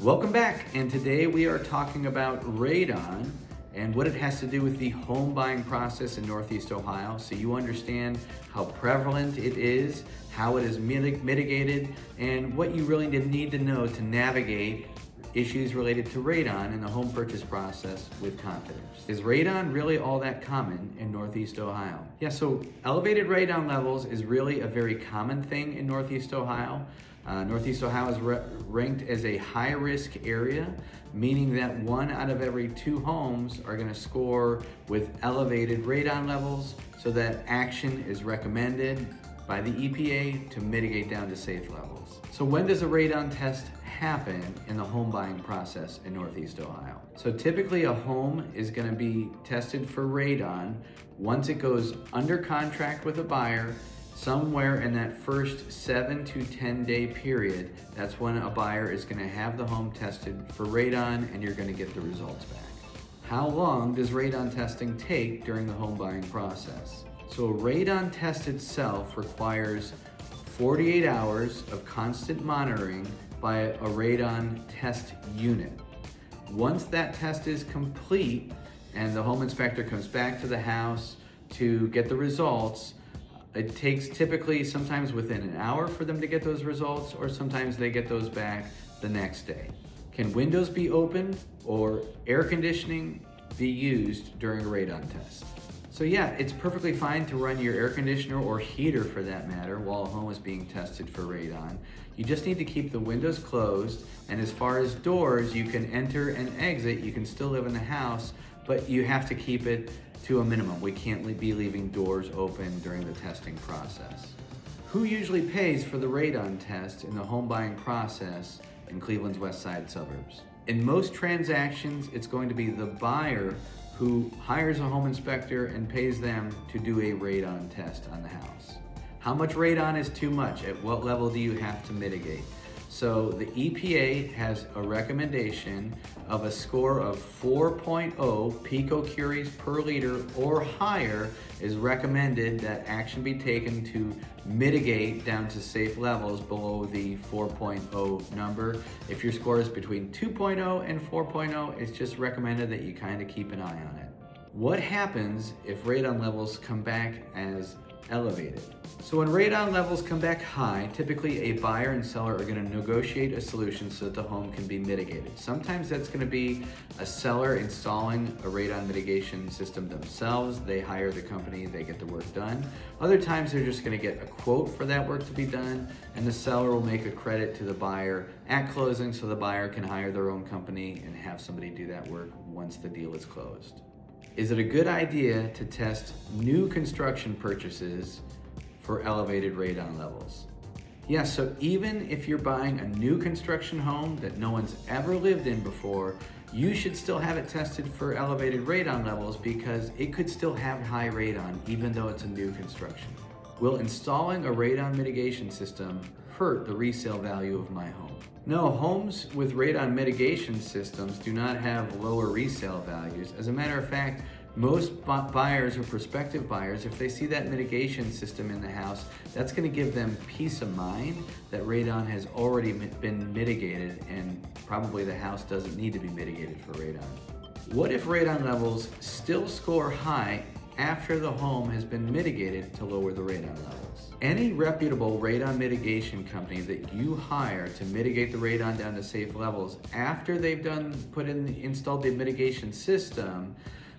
Welcome back, and today we are talking about radon and what it has to do with the home buying process in Northeast Ohio, so you understand how prevalent it is, how it is mitigated, and what you really need to know to navigate issues related to radon in the home purchase process with confidence. Is radon really all that common in Northeast Ohio? Yeah, so elevated radon levels is really a very common thing in Northeast Ohio. Northeast Ohio is ranked as a high-risk area, meaning that 1 out of every 2 homes are going to score with elevated radon levels, so that action is recommended by the EPA to mitigate down to safe levels. So when does a radon test happen in the home buying process in Northeast Ohio? So typically a home is going to be tested for radon once it goes under contract with a buyer. Somewhere in that first 7 to 10 day period, that's when a buyer is going to have the home tested for radon and you're going to get the results back. How long does radon testing take during the home buying process? So a radon test itself requires 48 hours of constant monitoring by a radon test unit. Once that test is complete and the home inspector comes back to the house to get the results, it takes typically sometimes within an hour for them to get those results, or sometimes they get those back the next day. Can windows be opened or air conditioning be used during a radon test? So yeah, it's perfectly fine to run your air conditioner or heater for that matter while a home is being tested for radon. You just need to keep the windows closed, and as far as doors, you can enter and exit, you can still live in the house, but you have to keep it to a minimum. We can't be leaving doors open during the testing process. Who usually pays for the radon test in the home buying process in Cleveland's West Side suburbs? In most transactions, it's going to be the buyer who hires a home inspector and pays them to do a radon test on the house. How much radon is too much? At what level do you have to mitigate? So the EPA has a recommendation of a score of 4.0 picocuries per liter or higher is recommended that action be taken to mitigate down to safe levels below the 4.0 number. If your score is between 2.0 and 4.0, it's just recommended that you kind of keep an eye on it. What happens if radon levels come back as elevated? So when radon levels come back high, typically a buyer and seller are going to negotiate a solution so that the home can be mitigated. Sometimes that's going to be a seller installing a radon mitigation system themselves. They hire the company, they get the work done. Other times they're just going to get a quote for that work to be done, and the seller will make a credit to the buyer at closing so the buyer can hire their own company and have somebody do that work once the deal is closed. Is it a good idea to test new construction purchases for elevated radon levels? Yes, so even if you're buying a new construction home that no one's ever lived in before, you should still have it tested for elevated radon levels because it could still have high radon even though it's a new construction. Will installing a radon mitigation system hurt the resale value of my home? No, homes with radon mitigation systems do not have lower resale values. As a matter of fact, most buyers or prospective buyers, if they see that mitigation system in the house, that's going to give them peace of mind that radon has already been mitigated and probably the house doesn't need to be mitigated for radon. What if radon levels still score high after the home has been mitigated to lower the radon levels? Any reputable radon mitigation company that you hire to mitigate the radon down to safe levels, after they've installed the mitigation system,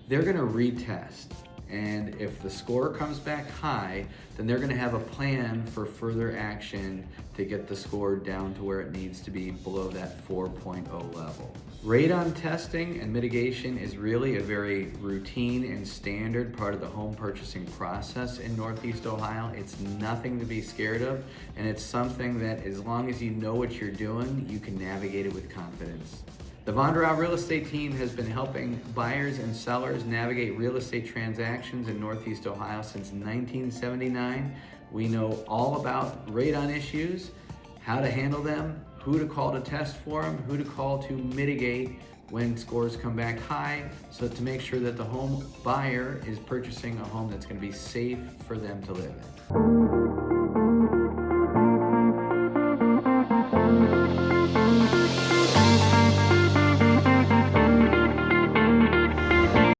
they're going to retest. And if the score comes back high, then they're going to have a plan for further action to get the score down to where it needs to be below that 4.0 level. Radon testing and mitigation is really a very routine and standard part of the home purchasing process in Northeast Ohio. It's nothing to be scared of, and it's something that as long as you know what you're doing, you can navigate it with confidence. The Vonderau real estate team has been helping buyers and sellers navigate real estate transactions in Northeast Ohio since 1979. We know all about radon issues, how to handle them, who to call to test for them, who to call to mitigate when scores come back high, so to make sure that the home buyer is purchasing a home that's going to be safe for them to live in.